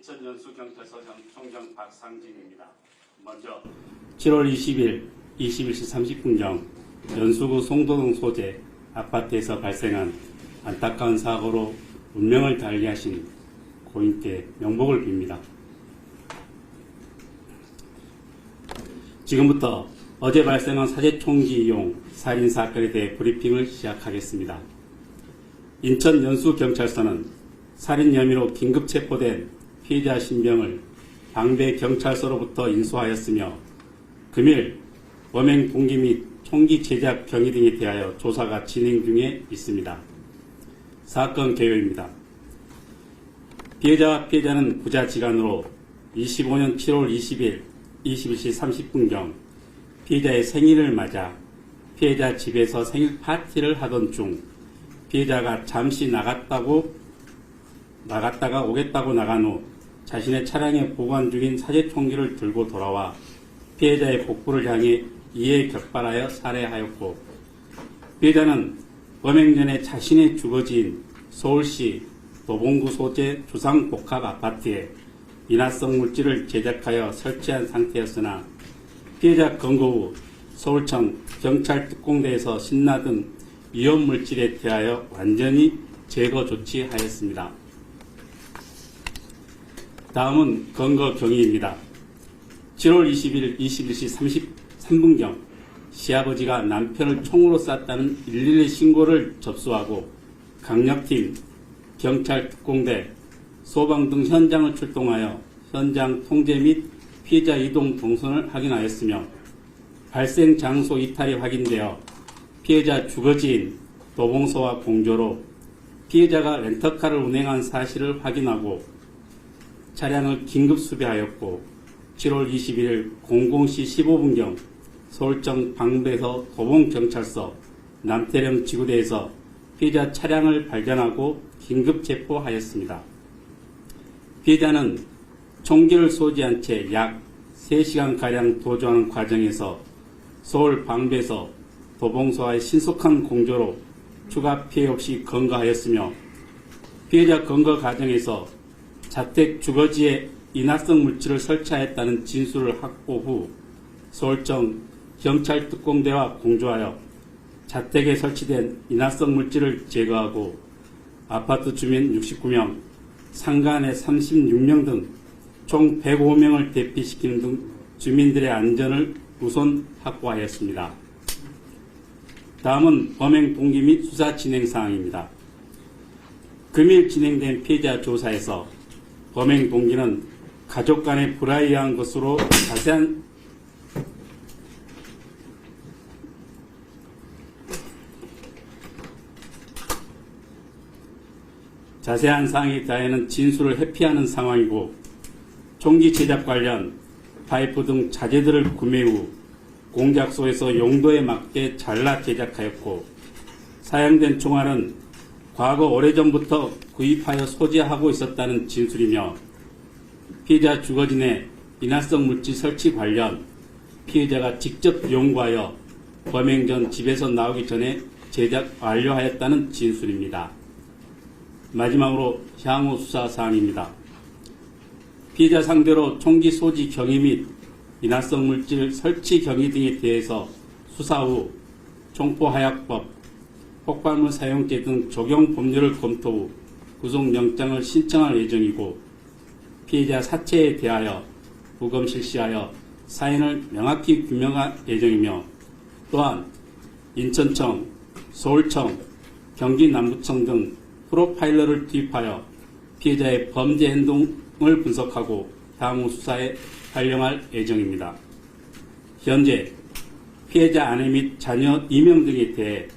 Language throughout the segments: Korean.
인천연수경찰서 총장 박상진입니다. 먼저 7월 20일 21시 30분경 연수구 송도동 소재 아파트에서 발생한 안타까운 사고로 운명을 달리하신 고인께 명복을 빕니다. 지금부터 어제 발생한 사제총기 이용 살인사건에 대해 브리핑을 시작하겠습니다. 인천 연수경찰서는 살인 혐의로 긴급 체포된 피해자 신병을 방배경찰서로부터 인수하였으며 금일 범행 동기 및 총기 제작 경위 등에 대하여 조사가 진행 중에 있습니다. 사건 개요입니다. 피해자와 피해자는 부자지간으로 25년 7월 20일 21시 30분경 피해자의 생일을 맞아 피해자 집에서 생일 파티를 하던 중 피해자가 잠시 나갔다가 오겠다고 나간 후 자신의 차량에 보관 중인 사제총기를 들고 돌아와 피해자의 복부를 향해 이에 격발하여 살해하였고, 피해자는 범행 전에 자신의 주거지인 서울시 도봉구 소재 주상복합 아파트에 인화성 물질을 제작하여 설치한 상태였으나 피해자 검거 후 서울청 경찰특공대에서 신나 등 위험 물질에 대하여 완전히 제거 조치하였습니다. 다음은 검거 경위입니다. 7월 20일 21시 33분경 시아버지가 남편을 총으로 쐈다는 112 신고를 접수하고 강력팀, 경찰특공대, 소방 등 현장을 출동하여 현장 통제 및 피해자 이동 동선을 확인하였으며 발생 장소 이탈이 확인되어 피해자 주거지인 도봉서와 공조로 피해자가 렌터카를 운행한 사실을 확인하고 차량을 긴급 수배하였고 7월 21일 00시 15분경 서울청 방배서 도봉경찰서 남태령 지구대에서 피해자 차량을 발견하고 긴급 체포하였습니다. 피해자는 총기를 소지한 채 약 3시간가량 도주하는 과정에서 서울 방배서 도봉서와의 신속한 공조로 추가 피해 없이 검거하였으며 피해자 검거 과정에서 자택 주거지에 인화성 물질을 설치하였다는 진술을 확보 후 서울청 경찰특공대와 공조하여 자택에 설치된 인화성 물질을 제거하고 아파트 주민 69명, 상가 내 36명 등 총 105명을 대피시키는 등 주민들의 안전을 우선 확보하였습니다. 다음은 범행 동기 및 수사 진행 사항입니다. 금일 진행된 피해자 조사에서 범행 동기는 가족 간의 불화에 의한 것으로 자세한 사항에 대하여는 진술을 회피하는 상황이고 총기 제작 관련 파이프 등 자재들을 구매 후 공작소에서 용도에 맞게 잘라 제작하였고 사용된 총알은 과거 오래전부터 구입하여 소지하고 있었다는 진술이며 피해자 주거진의 인화성 물질 설치 관련 피해자가 직접 연구하여 범행 전 집에서 나오기 전에 제작 완료하였다는 진술입니다. 마지막으로 향후 수사 사항입니다. 피해자 상대로 총기 소지 경위 및 인화성 물질 설치 경위 등에 대해서 수사 후 총포하약법, 폭발물 사용죄 등 적용 법률을 검토 후 구속영장을 신청할 예정이고 피해자 사체에 대하여 부검 실시하여 사인을 명확히 규명할 예정이며 또한 인천청, 서울청, 경기남부청 등 프로파일러를 투입하여 피해자의 범죄 행동을 분석하고 향후 수사에 활용할 예정입니다. 현재 피해자 아내 및 자녀 2명 등에 대해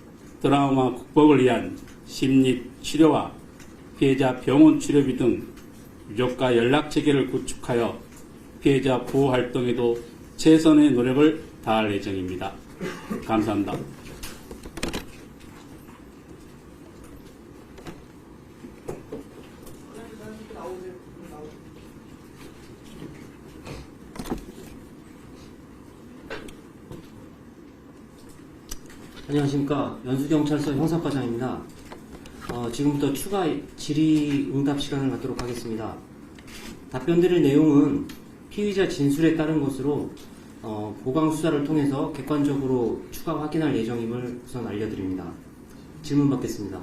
트라우마 극복을 위한 심리 치료와 피해자 병원 치료비 등 유족과 연락체계를 구축하여 피해자 보호 활동에도 최선의 노력을 다할 예정입니다. 감사합니다. 안녕하십니까. 연수경찰서 형사과장입니다. 지금부터 추가 질의응답 시간을 갖도록 하겠습니다. 답변드릴 내용은 피의자 진술에 따른 것으로 보강 수사를 통해서 객관적으로 추가 확인할 예정임을 우선 알려드립니다. 질문 받겠습니다.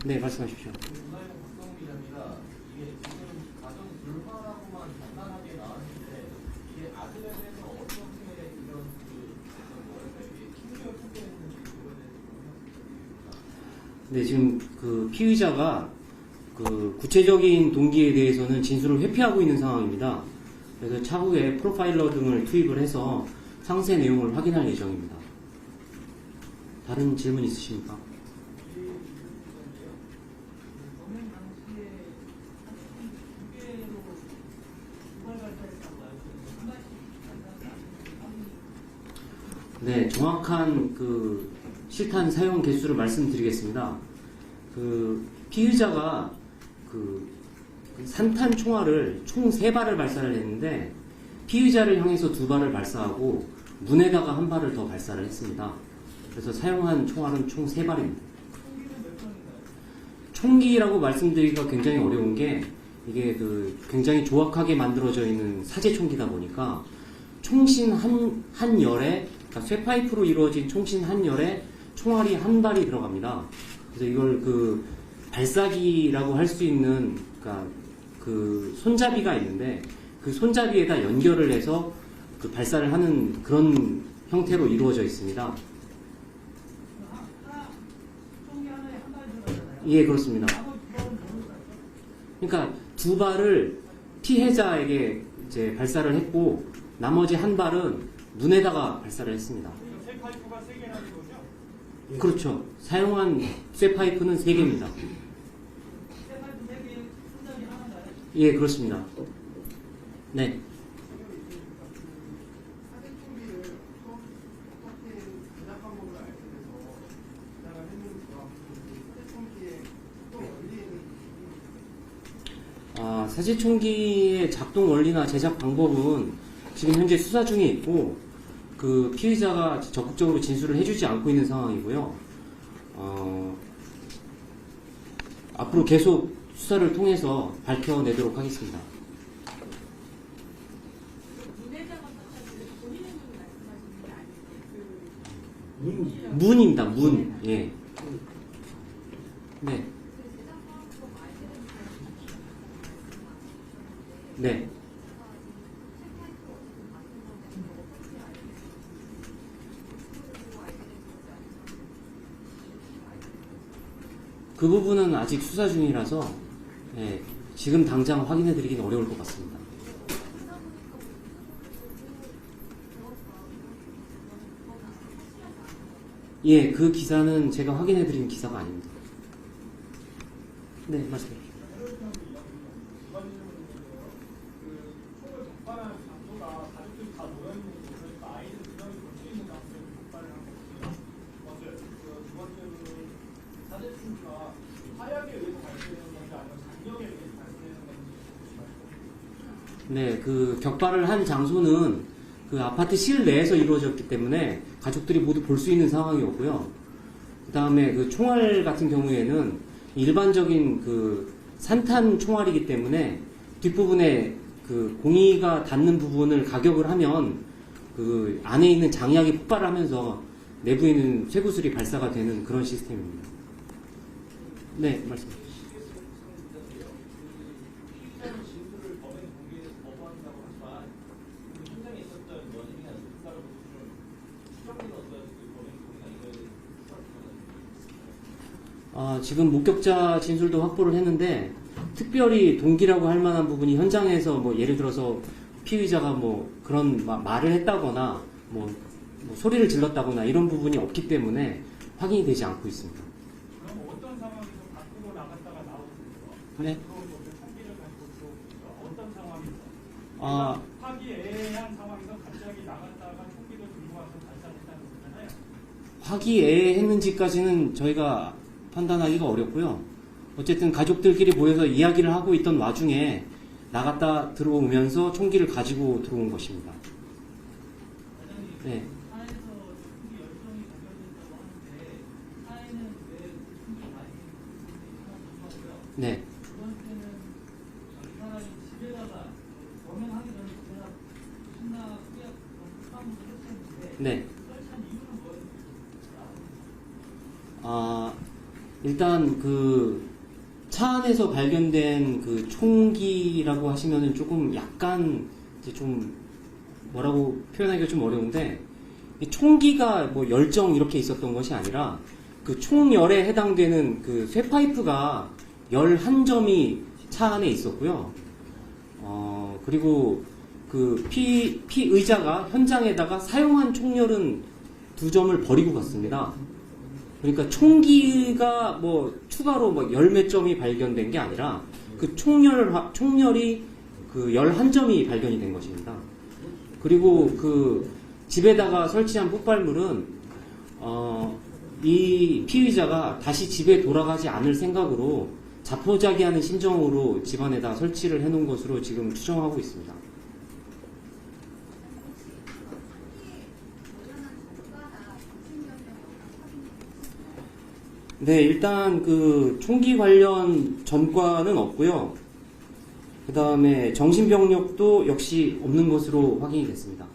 네, 말씀하십시오. 김나영 박성우 기자입니다. 이게 지금 가정 불화라고만 간단하게 나왔는데 이게 아들에 대해서 어떻게 이런 충격을 초래했는지 그거에 대해서 네, 지금 그 피의자가 그 구체적인 동기에 대해서는 진술을 회피하고 있는 상황입니다. 그래서 차후에 프로파일러 등을 투입을 해서 상세 내용을 확인할 예정입니다. 다른 질문 있으십니까? 범행 당시에 두 개로 두발 발사했다고 알고 있는데 한 발씩 네, 정확한 그 실탄 사용 개수를 말씀드리겠습니다. 그 피의자가 그 산탄 총알을 총 3발을 발사를 했는데 피의자를 향해서 2발을 발사하고 문에다가 1발을 더 발사를 했습니다. 그래서 사용한 총알은 총 3발입니다. 총기라고 말씀드리기가 굉장히 어려운 게 이게 그 굉장히 조악하게 만들어져 있는 사제 총기다 보니까 총신 한 열에, 그러니까 쇠파이프로 이루어진 총신 한 열에 총알이 1발이 들어갑니다. 그래서 이걸 그 발사기라고 할 수 있는, 그러니까 그 손잡이가 있는데 그 손잡이에다 연결을 해서 그 발사를 하는 그런 형태로 이루어져 있습니다. 총기 하나에 한 발 들어가잖아요. 예, 그렇습니다. 나머지 두 발은 뭐로 갔죠? 그러니까 2발을 피해자에게 이제 발사를 했고 나머지 1발은 문에다가 발사를 했습니다. 새 파이프가 3개라는 거죠? 그렇죠. 사용한 쇠파이프는 3개입니다. 새 파이프 3개, 손잡이 하나인가요? 예, 그렇습니다. 네. 사진총기를 어떻게 제작 방법을 알게 돼서 제작을 했는지와 사진총기의 또 원리는 사제총기의 작동 원리나 제작 방법은 지금 현재 수사 중에 있고 그 피의자가 적극적으로 진술을 해주지 않고 있는 상황이고요. 앞으로 계속 수사를 통해서 밝혀내도록 하겠습니다. 문입니다. 문. 예. 네. 네. 그 부분은 아직 수사 중이라서 예, 지금 당장 확인해드리기는 어려울 것 같습니다. 예, 그 기사는 제가 확인해드린 기사가 아닙니다. 네, 말씀해 주십시오. 총을 적발한 장소가 가족들이 다 모여있는 곳, 그러니까 아이들 두 명이 볼 수 있는 장소에 적발을 한 거거든요. 맞아요. 두 번째로는 사제총기가 화약에 의해서 발생되는 건지 아니면 장력에 의해서 발생되는 건지. 네, 그 격발을 한 장소는 그 아파트 실내에서 이루어졌기 때문에 가족들이 모두 볼 수 있는 상황이었고요. 그 다음에 그 총알 같은 경우에는 일반적인 그 산탄 총알이기 때문에 뒷부분에 그 공이가 닿는 부분을 가격을 하면 그 안에 있는 장약이 폭발하면서 내부에 있는 쇠구슬이 발사가 되는 그런 시스템입니다. 네, 말씀해 주시죠. 피의자는 진술을 범행 동기에서 거부한다고 하지만 그 현장에 있었던 원인이나 누군가를 좀 추적되는 어떤 그 범행 동기나 이거에 대해서 수사를 지금 목격자 진술도 확보를 했는데 특별히 동기라고 할 만한 부분이 현장에서 뭐 예를 들어서 피의자가 뭐 그런 말을 했다거나 뭐 소리를 질렀다거나 이런 부분이 없기 때문에 확인이 되지 않고 있습니다. 그럼 어떤 상황에서 밖으로 나갔다가 나오는지요? 네. 총기를 가지고 들어오는지요? 어떤 상황에서? 아, 화기애애한 상황에서 갑자기 나갔다가 총기를 들고 와서 발사했다는 거잖아요. 화기애애했는지까지는 저희가 판단하기가 어렵고요. 어쨌든 가족들끼리 모여서 이야기를 하고 있던 와중에 나갔다 들어오면서 총기를 가지고 들어온 것입니다. 네. 사회에서 총기 열정이 발견된다고 하는데 사회는 왜 총기 많이 네. 두 번째는 이 사람이 집에다가 범행하기 전에 집에다 신나 크게 폭탄을 설치했는데 네. 설치한 이유는 뭐예요? 아, 일단 그 차 안에서 발견된 그 총기라고 하시면은 조금 약간 이제 좀 뭐라고 표현하기가 좀 어려운데 이 총기가 뭐 열정 이렇게 있었던 것이 아니라 그 총열에 해당되는 그 쇠파이프가 11점이 차 안에 있었고요. 그리고 그 피의자가 현장에다가 사용한 총열은 2점을 버리고 갔습니다. 그러니까 총기가 뭐 추가로 뭐 10몇 점이 발견된 게 아니라 그 총열이 그 11점이 발견이 된 것입니다. 그리고 그 집에다가 설치한 폭발물은 이 피의자가 다시 집에 돌아가지 않을 생각으로 자포자기하는 심정으로 집안에다 설치를 해놓은 것으로 지금 추정하고 있습니다. 네, 일단 그 총기 관련 전과는 없고요. 그 다음에 정신병력도 역시 없는 것으로 확인이 됐습니다.